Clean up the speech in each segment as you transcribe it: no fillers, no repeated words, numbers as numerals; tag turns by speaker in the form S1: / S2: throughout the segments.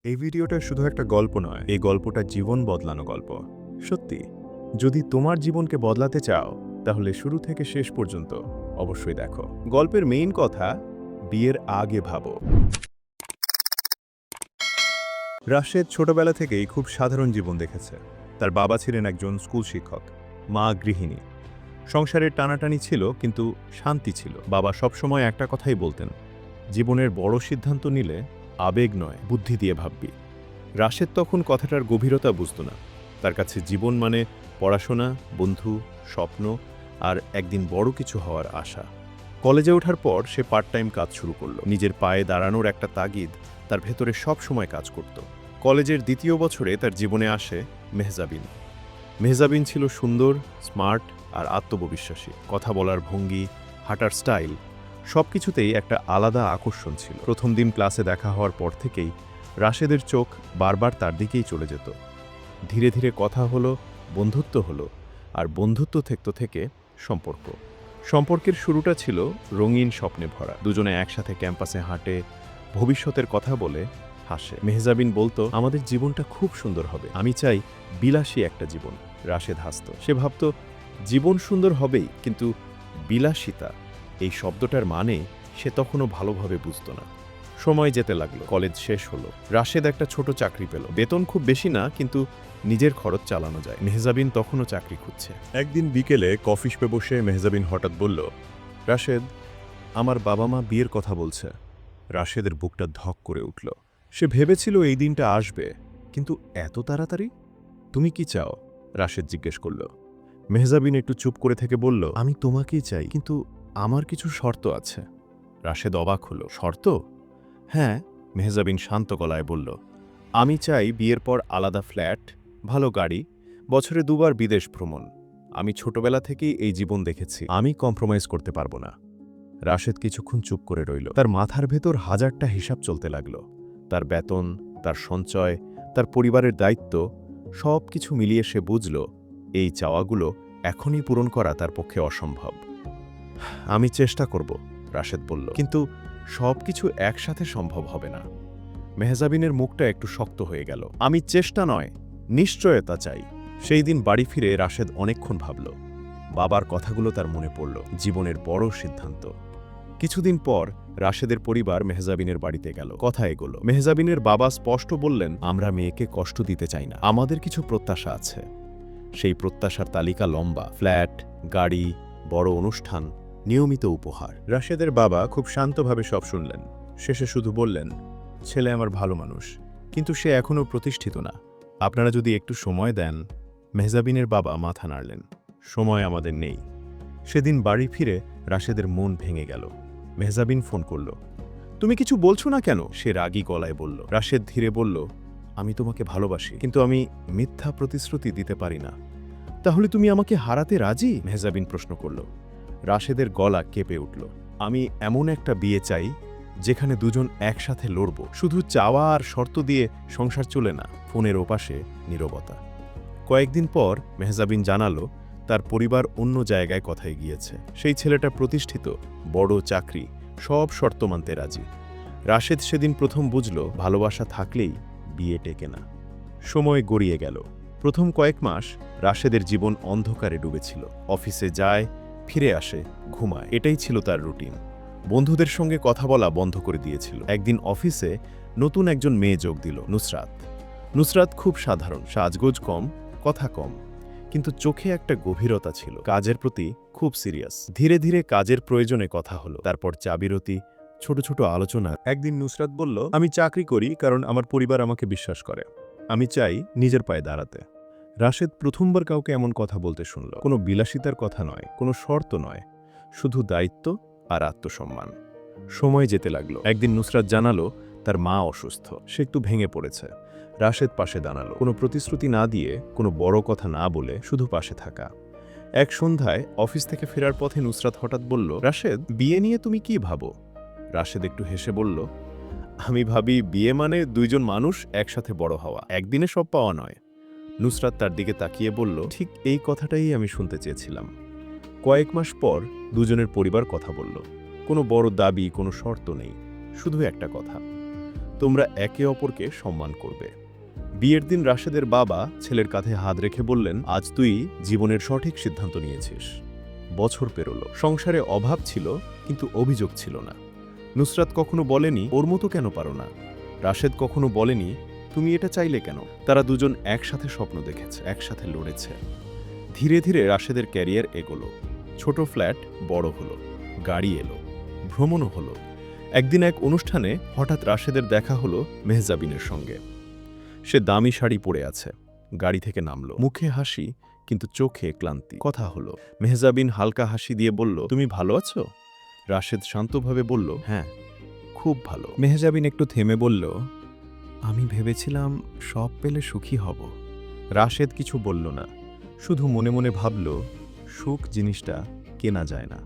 S1: এই ভিডিওটা শুধু একটা গল্প নয়, এই গল্পটা জীবন বদলানো গল্প। সত্যি, যদি তোমার জীবনকে বদলাতে চাও তাহলে শুরু থেকে শেষ পর্যন্ত অবশ্যই দেখো। গল্পের মেইন কথা, বিয়ের আগে ভাবো। রাশেদ ছোটবেলা থেকেই খুব সাধারণ জীবন দেখেছে। তার বাবা ছিলেন একজন স্কুল শিক্ষক, মা গৃহিণী। সংসারের টানাটানি ছিল, কিন্তু শান্তি ছিল। বাবা সবসময় একটা কথাই বলতেন, জীবনের বড় সিদ্ধান্ত নিলে আবেগ নয়, বুদ্ধি দিয়ে ভাববি। রাশেদ তখন কথাটার গভীরতা বুঝত না। তার কাছে জীবন মানে পড়াশোনা, বন্ধু, স্বপ্ন আর একদিন বড় কিছু হওয়ার আশা। কলেজে ওঠার পর সে পার্ট টাইম কাজ শুরু করল। নিজের পায়ে দাঁড়ানোর একটা তাগিদ তার ভেতরে সব সময় কাজ করত। কলেজের দ্বিতীয় বছরে তার জীবনে আসে মেহজাবিন। মেহজাবিন ছিল সুন্দর, স্মার্ট আর আত্মবিশ্বাসী। কথা বলার ভঙ্গি, হাঁটার স্টাইল, সবকিছুতেই একটা আলাদা আকর্ষণ ছিল। প্রথম দিন ক্লাসে দেখা হওয়ার পর থেকেই রাশেদের চোখ বারবার তার দিকেই চলে যেত। ধীরে ধীরে কথা হলো, বন্ধুত্ব হলো, আর বন্ধুত্ব থেকে সম্পর্ক। সম্পর্কের শুরুটা ছিল রঙিন স্বপ্নে ভরা। দুজনে একসাথে ক্যাম্পাসে হাঁটে, ভবিষ্যতের কথা বলে, হাসে। মেহজাবিন বলতো, আমাদের জীবনটা খুব সুন্দর হবে, আমি চাই বিলাসী একটা জীবন। রাশেদ হাসত। সে ভাবত, জীবন সুন্দর হবেই, কিন্তু বিলাসিতা এই শব্দটার মানে সে তখনও ভালোভাবে বুঝত না। সময় যেতে লাগলো, কলেজ শেষ হলো। রাশেদ একটা ছোট চাকরি পেল। বেতন খুব বেশি না, কিন্তু নিজের খরচ চালানো যায়। মেহজাবিন তখনও চাকরি খুঁজছে। একদিন বিকেলে কফি শপে বসে মেহজাবিন হঠাৎ বলল, রাশেদ, আমার বাবা মা বিয়ের কথা বলছে। রাশেদের বুকটা ধক করে উঠল। সে ভেবেছিল এই দিনটা আসবে, কিন্তু এত তাড়াতাড়ি? তুমি কি চাও? রাশেদ জিজ্ঞেস করল। মেহজাবিন একটু চুপ করে থেকে বলল, আমি তোমাকেই চাই, কিন্তু আমার কিছু শর্ত আছে। রাশেদ অবাক হল। শর্ত? হ্যাঁ, মেহজাবিন শান্ত গলায় বলল, আমি চাই বিয়ের পর আলাদা ফ্ল্যাট, ভালো গাড়ি, বছরে 2বার বিদেশ ভ্রমণ। আমি ছোটবেলা থেকেই এই জীবন দেখেছি, আমি কম্প্রোমাইজ করতে পারবো না। রাশেদ কিছুক্ষণ চুপ করে রইল। তার মাথার ভেতর হাজারটা হিসাব চলতে লাগল। তার বেতন, তার সঞ্চয়, তার পরিবারের দায়িত্ব, সব কিছু মিলিয়ে সে বুঝল এই চাওয়াগুলো এখনই পূরণ করা তার পক্ষে অসম্ভব। আমি চেষ্টা করব, রাশেদ বলল, কিন্তু সবকিছু একসাথে সম্ভব হবে না। মেহজাবিনের মুখটা একটু শক্ত হয়ে গেল। আমি চেষ্টা নয়, নিশ্চয়তা চাই। সেই দিন বাড়ি ফিরে রাশেদ অনেকক্ষণ ভাবল। বাবার কথাগুলো তার মনে পড়ল, জীবনের বড় সিদ্ধান্ত। কিছুদিন পর রাশেদের পরিবার মেহজাবিনের বাড়িতে গেল। কথা এগোলো। মেহজাবিনের বাবা স্পষ্ট বললেন, আমরা মেয়েকে কষ্ট দিতে চাই না, আমাদের কিছু প্রত্যাশা আছে। সেই প্রত্যাশার তালিকা লম্বা। ফ্ল্যাট, গাড়ি, বড় অনুষ্ঠান, নিয়মিত উপহার। রাশেদের বাবা খুব শান্তভাবে সব শুনলেন। শেষে শুধু বললেন, ছেলে আমার ভালো মানুষ, কিন্তু সে এখনও প্রতিষ্ঠিত না। আপনারা যদি একটু সময় দেন। মেহজাবিনের বাবা মাথা নাড়লেন। সময় আমাদের নেই। সেদিন বাড়ি ফিরে রাশেদের মন ভেঙে গেল। মেহজাবিন ফোন করল। তুমি কিছু বলছো না কেন? সে রাগী গলায় বলল। রাশেদ ধীরে বলল, আমি তোমাকে ভালোবাসি, কিন্তু আমি মিথ্যা প্রতিশ্রুতি দিতে পারি না। তাহলে তুমি আমাকে হারাতে রাজি? মেহজাবিন প্রশ্ন করল। রাশেদের গলা কেঁপে উঠল। আমি এমন একটা বিয়ে চাই যেখানে দুজন একসাথে লড়ব। শুধু চাওয়া আর শর্ত দিয়ে সংসার চলে না। ফোনের ওপাশে নীরবতা। কয়েকদিন পর মেহজাবিন জানালো, তার পরিবার অন্য জায়গায় কথায় গিয়েছে। সেই ছেলেটা প্রতিষ্ঠিত, বড় চাকরি, সব শর্ত মানতে রাজি। রাশেদ সেদিন প্রথম বুঝল, ভালোবাসা থাকলেই বিয়ে টেকে না। সময় গড়িয়ে গেল। প্রথম কয়েক মাস রাশেদের জীবন অন্ধকারে ডুবেছিল। অফিসে যায়, ফিরে আসে, ঘুমায়, এটাই ছিল তার রুটিন। বন্ধুদের সঙ্গে কথা বলা বন্ধ করে দিয়েছিল। একদিন অফিসে নতুন একজন মেয়ে যোগ দিল, নুসরাত। নুসরাত খুব সাধারণ, সাজগোজ কম, কথা কম, কিন্তু চোখে একটা গভীরতা ছিল। কাজের প্রতি খুব সিরিয়াস। ধীরে ধীরে কাজের প্রয়োজনে কথা হলো, তারপর চাবিরতি, ছোট ছোট আলোচনা। একদিন নুসরাত বলল, আমি চাকরি করি কারণ আমার পরিবার আমাকে বিশ্বাস করে। আমি চাই নিজের পায়ে দাঁড়াতে। রাশেদ প্রথমবার কাউকে এমন কথা বলতে শুনল। কোনো বিলাসিতার কথা নয়, কোনো শর্ত নয়, শুধু দায়িত্ব আর আত্মসম্মান। সময় যেতে লাগলো। একদিন নুসরাত জানালো, তার মা অসুস্থ, সে একটু ভেঙে পড়েছে। রাশেদ পাশে দাঁড়ালো, কোনো প্রতিশ্রুতি না দিয়ে, কোনো বড় কথা না বলে, শুধু পাশে থাকা। এক সন্ধ্যায় অফিস থেকে ফেরার পথে নুসরাত হঠাৎ বলল, রাশেদ, বিয়ে নিয়ে তুমি কি ভাবো? রাশেদ একটু হেসে বলল, আমি ভাবি বিয়ে মানে দুইজন মানুষ একসাথে বড় হওয়া, একদিনে সব পাওয়া নয়। নুসরাত তার দিকে তাকিয়ে বলল, ঠিক এই কথাটাই আমি শুনতে চেয়েছিলাম। কয়েক মাস পর দুজনের পরিবার কথা বলল। কোনো বড় দাবি, কোনো শর্ত নেই, শুধু একটা কথা, তোমরা একে অপরকে সম্মান করবে। বিয়ের দিন রাশেদের বাবা ছেলের কাঁধে হাত রেখে বললেন, আজ তুই জীবনের সঠিক সিদ্ধান্ত নিয়েছিস। বছর পেরোলো, সংসারে অভাব ছিল কিন্তু অভিযোগ ছিল না। নুসরাত কখনো বলেনি ওর মতো কেন পারো না, রাশেদ কখনো বলেনি তুমি এটা চাইলে কেন। তারা দুজন একসাথে স্বপ্ন দেখেছে, একসাথে লড়েছে। ধীরে ধীরে রাশেদের ক্যারিয়ার এগোলো, ছোট ফ্ল্যাট বড় হলো, গাড়ি এলো, ভ্রমণও হলো। একদিন এক অনুষ্ঠানে হঠাৎ রাশেদের দেখা হলো মেহজাবিনের সঙ্গে। সে দামি শাড়ি পরে আছে, গাড়ি থেকে নামলো, মুখে হাসি কিন্তু চোখে ক্লান্তি। কথা হলো, মেহজাবিন হালকা হাসি দিয়ে বলল, তুমি ভালো আছো? রাশেদ শান্তভাবে বলল, হ্যাঁ, খুব ভালো। মেহজাবিন একটু থেমে বলল, আমি ভেবেছিলাম সব পেলে সুখী হব। রাশেদ কিছু বলল না, শুধু মনে মনে ভাবল, সুখ জিনিসটা কেনা যায় না।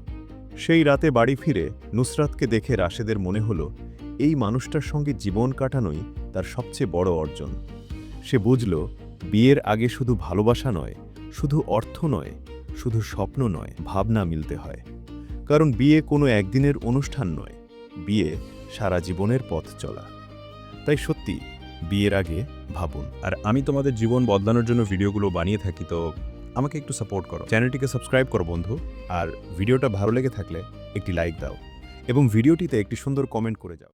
S1: সেই রাতে বাড়ি ফিরে নুসরাতকে দেখে রাশেদের মনে হলো এই মানুষটার সঙ্গে জীবন কাটানোই তার সবচেয়ে বড় অর্জন। সে বুঝল বিয়ের আগে শুধু ভালোবাসা নয়, শুধু অর্থ নয়, শুধু স্বপ্ন নয়, ভাবনা মিলতে হয়। কারণ বিয়ে কোনো একদিনের অনুষ্ঠান নয়, বিয়ে সারা জীবনের পথ চলা। তাই সত্যি বিয়ের আগে ভাবুন। আর আমি তোমাদের জীবন বদলানোর জন্য ভিডিওগুলো বানিয়ে থাকি, তো আমাকে একটু সাপোর্ট করো, চ্যানেলটিকে সাবস্ক্রাইব করো বন্ধু। আর ভিডিওটা ভালো লেগে থাকলে একটি লাইক দাও এবং ভিডিওটিতে একটি সুন্দর কমেন্ট করে যাও।